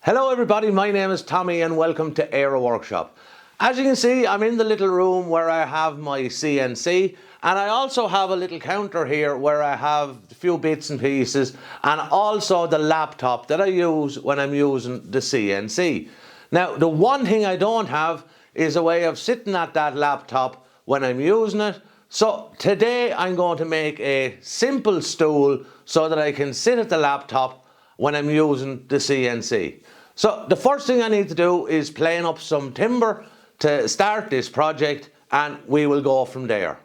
Hello everybody, my name is Tommy and welcome to Aero Workshop. As you can see, I'm in the little room where I have my CNC, and I also have a little counter here where I have a few bits and pieces, and also the laptop that I use when I'm using the CNC. Now, the one thing I don't have is a way of sitting at that laptop when I'm using it. So today I'm going to make a simple stool so that I can sit at the laptop when I'm using the CNC. So the first thing I need to do is plane up some timber to start this project, and we will go from there.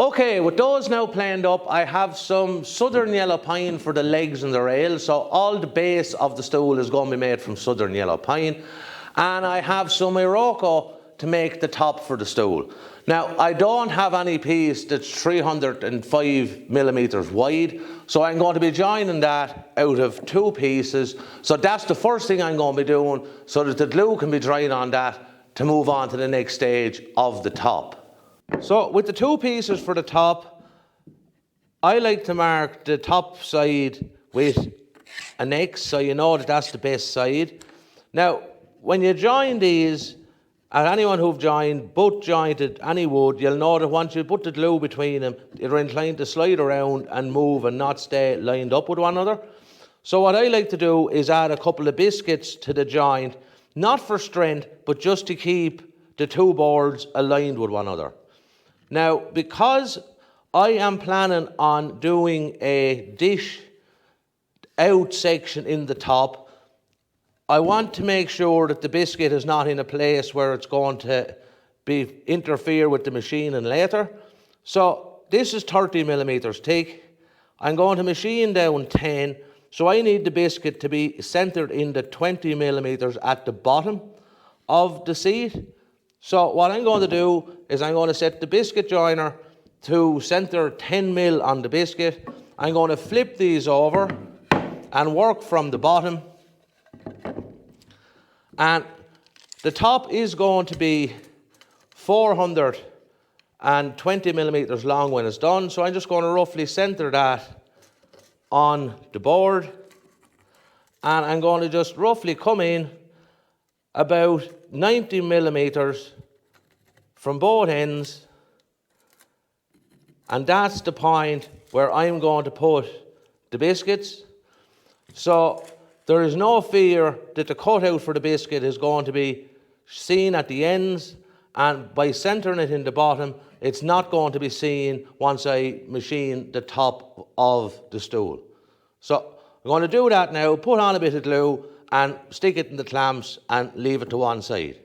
Okay, with those now planed up, I have some southern yellow pine for the legs and the rails. So all the base of the stool is going to be made from southern yellow pine. And I have some Iroko to make the top for the stool. Now, I don't have any piece that's 305 millimeters wide, so I'm going to be joining that out of two pieces. So that's the first thing I'm going to be doing, so that the glue can be dried on that to move on to the next stage of the top. So with the two pieces for the top, I like to mark the top side with an X, so you know that that's the best side. Now, when you join these, and anyone who've joined, both jointed any wood, you'll know that once you put the glue between them, they're inclined to slide around and move and not stay lined up with one another. So what I like to do is add a couple of biscuits to the joint, not for strength, but just to keep the two boards aligned with one another. Now, because I am planning on doing a dish out section in the top, I want to make sure that the biscuit is not in a place where it's going to interfere with the machining later. So this is 30 millimeters thick. I'm going to machine down 10, so I need the biscuit to be centered in the 20 millimeters at the bottom of the seat. So what I'm going to do is I'm going to set the biscuit joiner to center 10 mil on the biscuit. I'm going to flip these over and work from the bottom. And the top is going to be 420 millimeters long when it's done. So I'm just going to roughly center that on the board. And I'm going to just roughly come in about 90 millimeters from both ends, and that's the point where I'm going to put the biscuits. So there is no fear that the cutout for the biscuit is going to be seen at the ends, and by centering it in the bottom, it's not going to be seen once I machine the top of the stool. So I'm going to do that now, put on a bit of glue and stick it in the clamps and leave it to one side.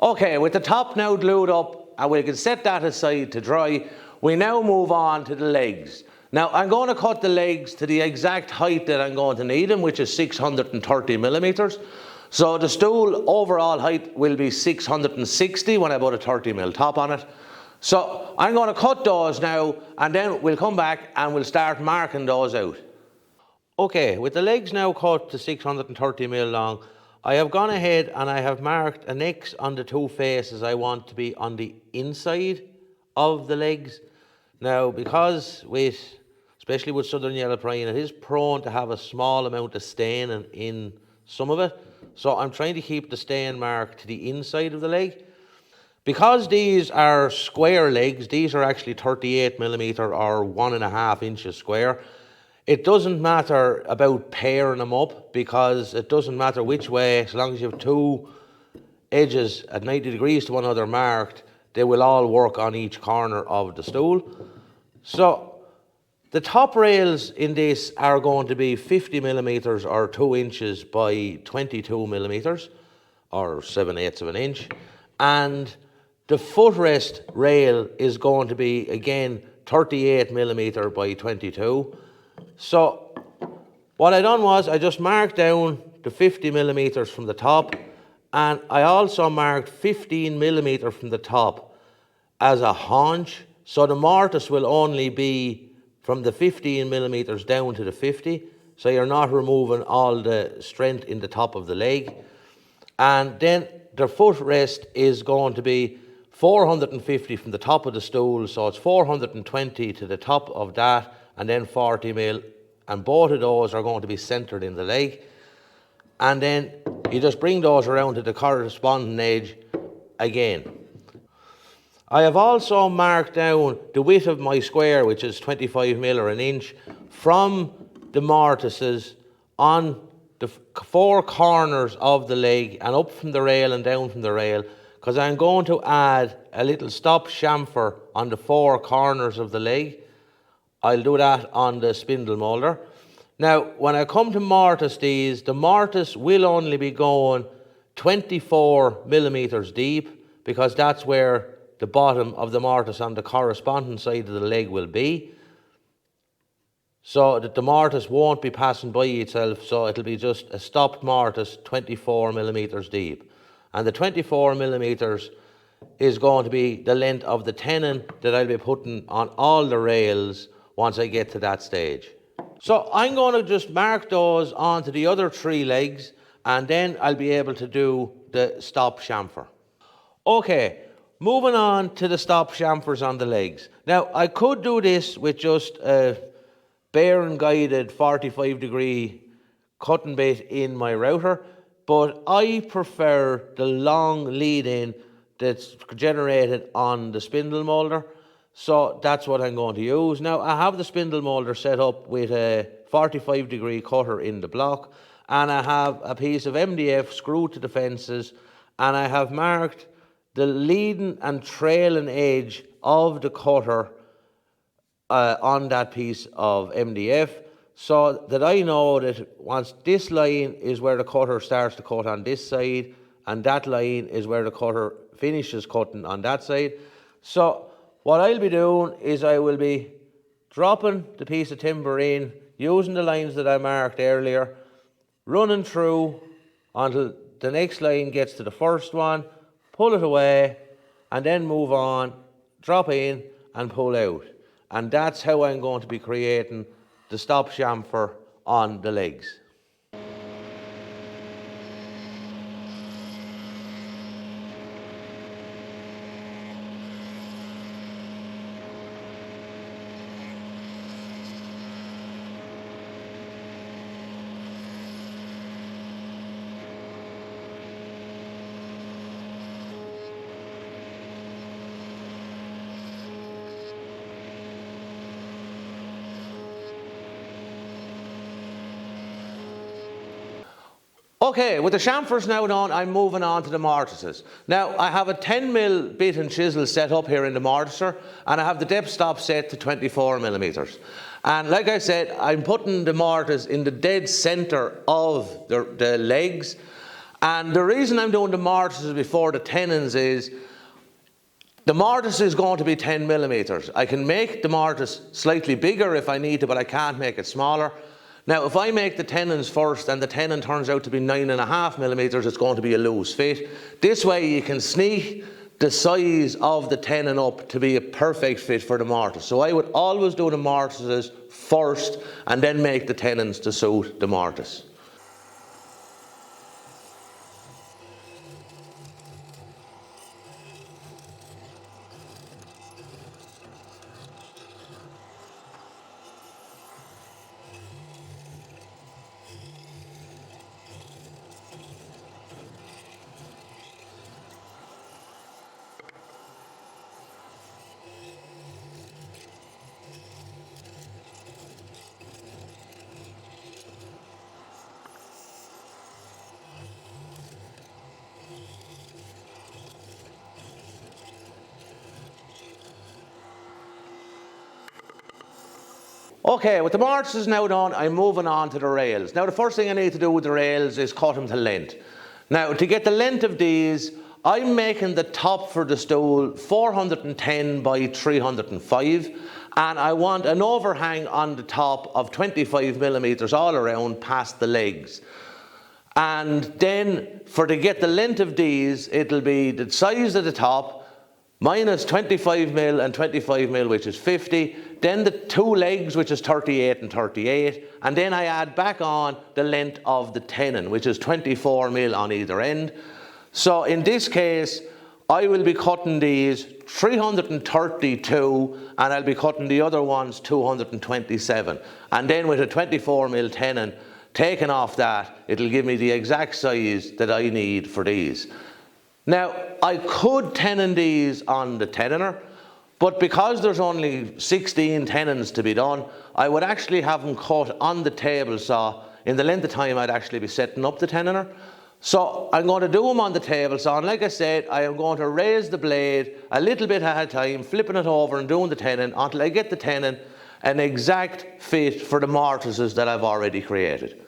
Okay, with the top now glued up, and we can set that aside to dry, we now move on to the legs. Now I'm going to cut the legs to the exact height that I'm going to need them, which is 630 millimeters. So the stool overall height will be 660 when I put a 30mm top on it. So I'm going to cut those now, and then we'll come back and we'll start marking those out. Okay, with the legs now cut to 630mm long, I have gone ahead and I have marked an X on the two faces I want to be on the inside of the legs. Now, because especially with southern yellow pine, it is prone to have a small amount of staining in some of it. So I'm trying to keep the stain mark to the inside of the leg. Because these are square legs, these are actually 38mm or 1.5 inches square. It doesn't matter about pairing them up, because it doesn't matter which way, as long as you have two edges at 90 degrees to one another marked, they will all work on each corner of the stool. So the top rails in this are going to be 50mm or 2 inches by 22mm or 7/8 of an inch, and the footrest rail is going to be again 38mm by 22. So what I done was I just marked down the 50mm from the top, and I also marked 15mm from the top as a haunch. So the mortise will only be from the 15mm down to the 50, so you're not removing all the strength in the top of the leg. And then the footrest is going to be 450 from the top of the stool, so it's 420 to the top of that, and then 40mm, and both of those are going to be centered in the leg. And then you just bring those around to the corresponding edge again. I have also marked down the width of my square, which is 25mm or an inch, from the mortises on the four corners of the leg and up from the rail and down from the rail, because I'm going to add a little stop chamfer on the four corners of the leg. I'll do that on the spindle moulder. Now, when I come to mortise these, the mortise will only be going 24mm deep, because that's where the bottom of the mortise on the corresponding side of the leg will be. So that the mortise won't be passing by itself, so it'll be just a stopped mortise 24mm deep. And the 24mm is going to be the length of the tenon that I'll be putting on all the rails once I get to that stage. So I'm going to just mark those onto the other three legs, and then I'll be able to do the stop chamfer. Okay, moving on to the stop chamfers on the legs. Now, I could do this with just a bearing guided 45-degree cutting bit in my router, but I prefer the long lead in that's generated on the spindle moulder. So that's what I'm going to use. Now, I have the spindle moulder set up with a 45-degree cutter in the block, and I have a piece of MDF screwed to the fences, and I have marked the leading and trailing edge of the cutter on that piece of MDF, so that I know that once this line is where the cutter starts to cut on this side, and that line is where the cutter finishes cutting on that side. So what I'll be doing is I will be dropping the piece of timber in, using the lines that I marked earlier, running through until the next line gets to the first one, pull it away, and then move on, drop in and pull out. And that's how I'm going to be creating the stop chamfer on the legs. Okay, with the chamfers now done, I'm moving on to the mortises. Now, I have a 10mm bit and chisel set up here in the mortiser, and I have the depth stop set to 24mm. And like I said, I'm putting the mortise in the dead center of the legs, And the reason I'm doing the mortises before the tenons is the mortise is going to be 10 millimeters. I can make the mortise slightly bigger if I need to, but I can't make it smaller. Now, if I make the tenons first and the tenon turns out to be 9.5 millimeters, it's going to be a loose fit. This way you can sneak the size of the tenon up to be a perfect fit for the mortise. So I would always do the mortises first and then make the tenons to suit the mortise. Okay, with the mortises now done, I'm moving on to the rails. Now the first thing I need to do with the rails is cut them to length. Now to get the length of these, I'm making the top for the stool 410 by 305, and I want an overhang on the top of 25 millimeters all around past the legs. And then to get the length of these, it'll be the size of the top minus 25 mil and 25 mil, which is 50, then the two legs, which is 38 and 38, and then I add back on the length of the tenon, which is 24 mil on either end. So in this case, I will be cutting these 332, and I'll be cutting the other ones 227. And then with a 24 mil tenon, taking off that, it'll give me the exact size that I need for these. Now, I could tenon these on the tenoner, but because there's only 16 tenons to be done, I would actually have them cut on the table saw in the length of time I'd actually be setting up the tenoner. So I'm going to do them on the table saw, and like I said, I am going to raise the blade a little bit at a time, flipping it over and doing the tenon until I get the tenon an exact fit for the mortises that I've already created.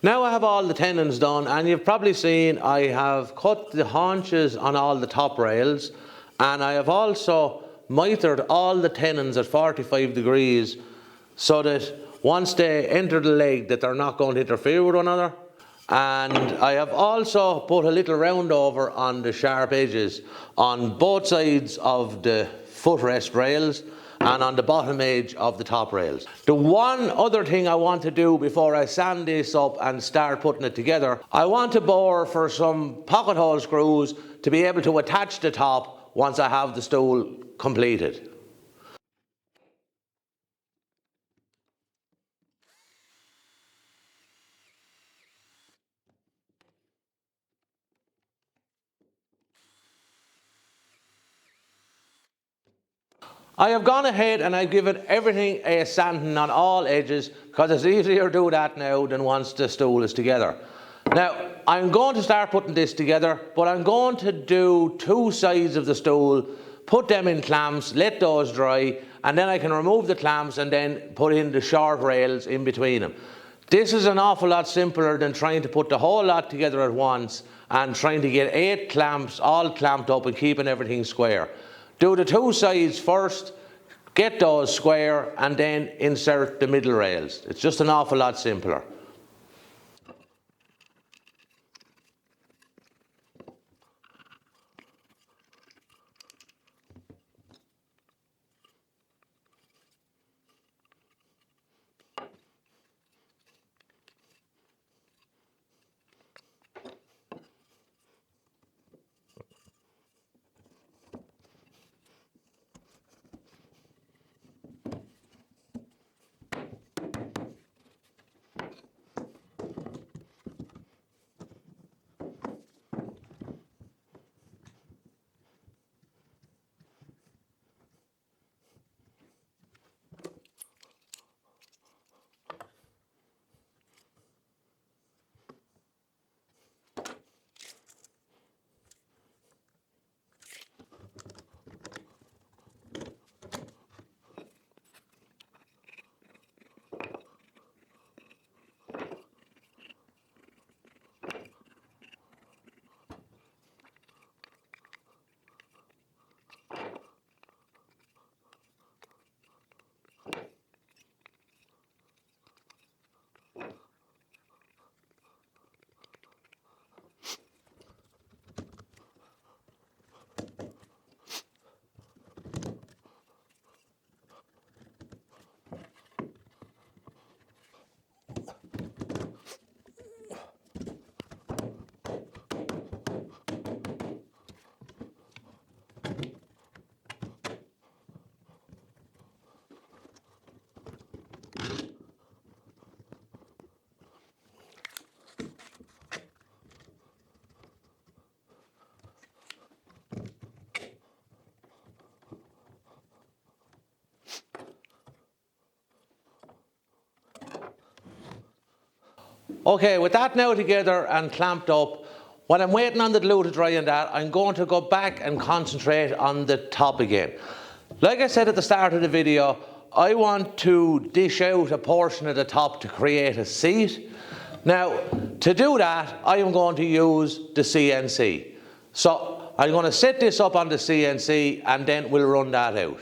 Now I have all the tenons done, and you've probably seen I have cut the haunches on all the top rails, and I have also mitered all the tenons at 45 degrees so that once they enter the leg that they're not going to interfere with one another. And I have also put a little round over on the sharp edges on both sides of the footrest rails and on the bottom edge of the top rails. The one other thing I want to do before I sand this up and start putting it together, I want to bore for some pocket hole screws to be able to attach the top once I have the stool completed. I have gone ahead and I've given everything a sanding on all edges because it's easier to do that now than once the stool is together. Now, I'm going to start putting this together, but I'm going to do two sides of the stool, put them in clamps, let those dry, and then I can remove the clamps and then put in the short rails in between them. This is an awful lot simpler than trying to put the whole lot together at once and trying to get 8 clamps all clamped up and keeping everything square. Do the two sides first, get those square, and then insert the middle rails. It's just an awful lot simpler. Okay, with that now together and clamped up, when I'm waiting on the glue to dry on that, I'm going to go back and concentrate on the top again. Like I said at the start of the video, I want to dish out a portion of the top to create a seat. Now, to do that, I am going to use the CNC. So I'm going to set this up on the CNC and then we'll run that out.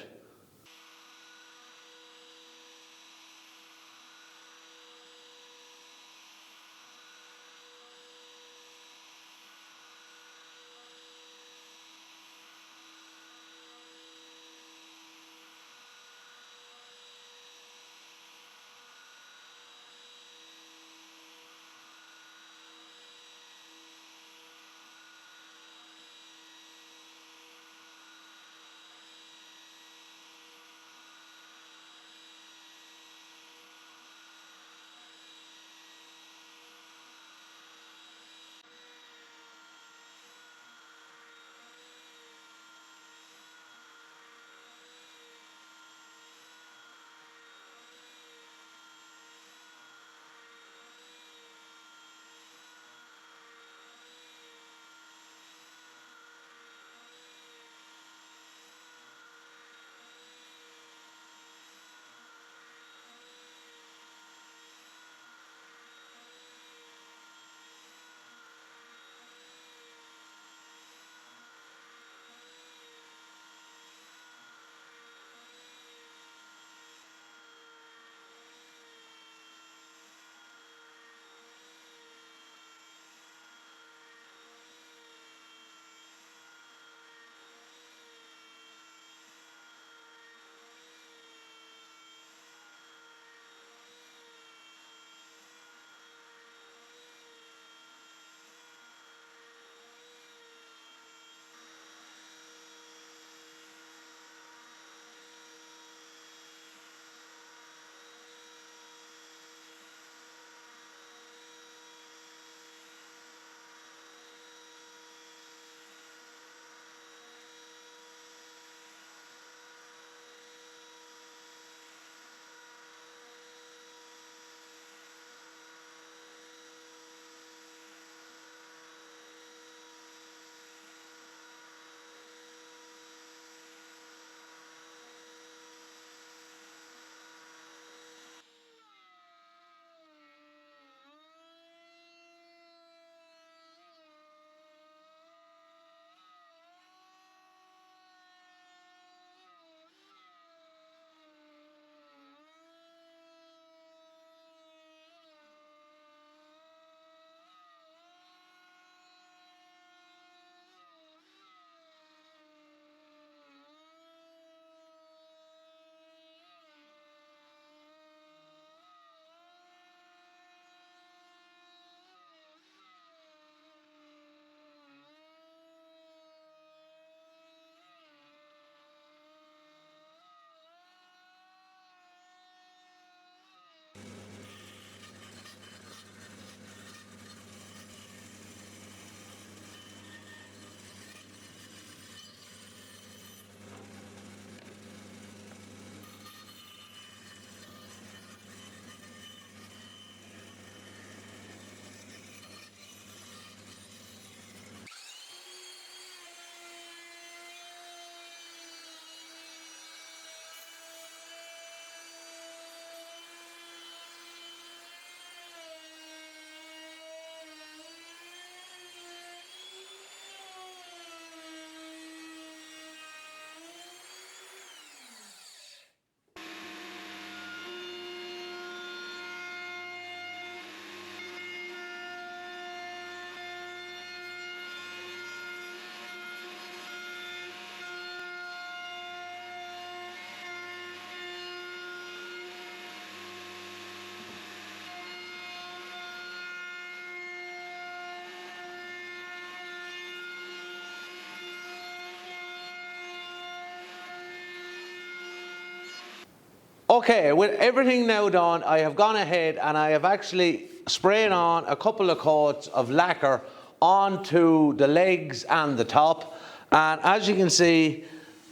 Okay, with everything now done, I have gone ahead and I have actually sprayed on a couple of coats of lacquer onto the legs and the top. And as you can see,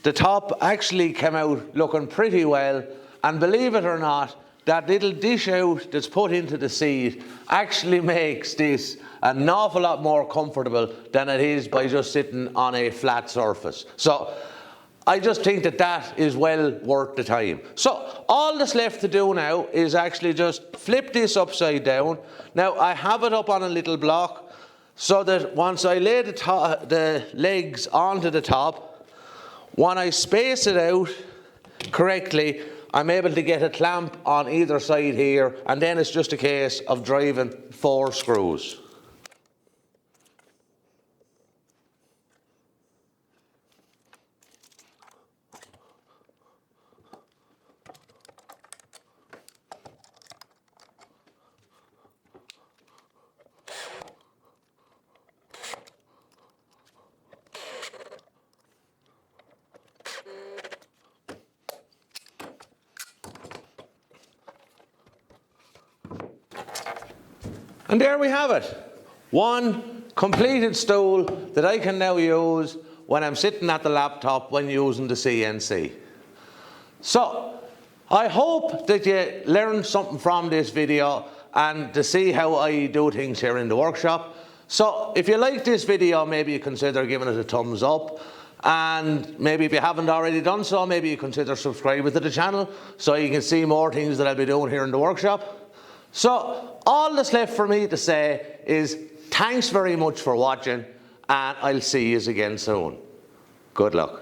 the top actually came out looking pretty well. And believe it or not, that little dish out that's put into the seat actually makes this an awful lot more comfortable than it is by just sitting on a flat surface. So I just think that that is well worth the time. So all that's left to do now is actually just flip this upside down. Now I have it up on a little block so that once I lay the legs onto the top, when I space it out correctly, I'm able to get a clamp on either side here, and then it's just a case of driving 4 screws. And there we have it. One completed stool that I can now use when I'm sitting at the laptop when using the CNC. So I hope that you learned something from this video and to see how I do things here in the workshop. So if you like this video, maybe you consider giving it a thumbs up. And maybe if you haven't already done so, maybe you consider subscribing to the channel so you can see more things that I'll be doing here in the workshop. So all that's left for me to say is thanks very much for watching, and I'll see you again soon. Good luck.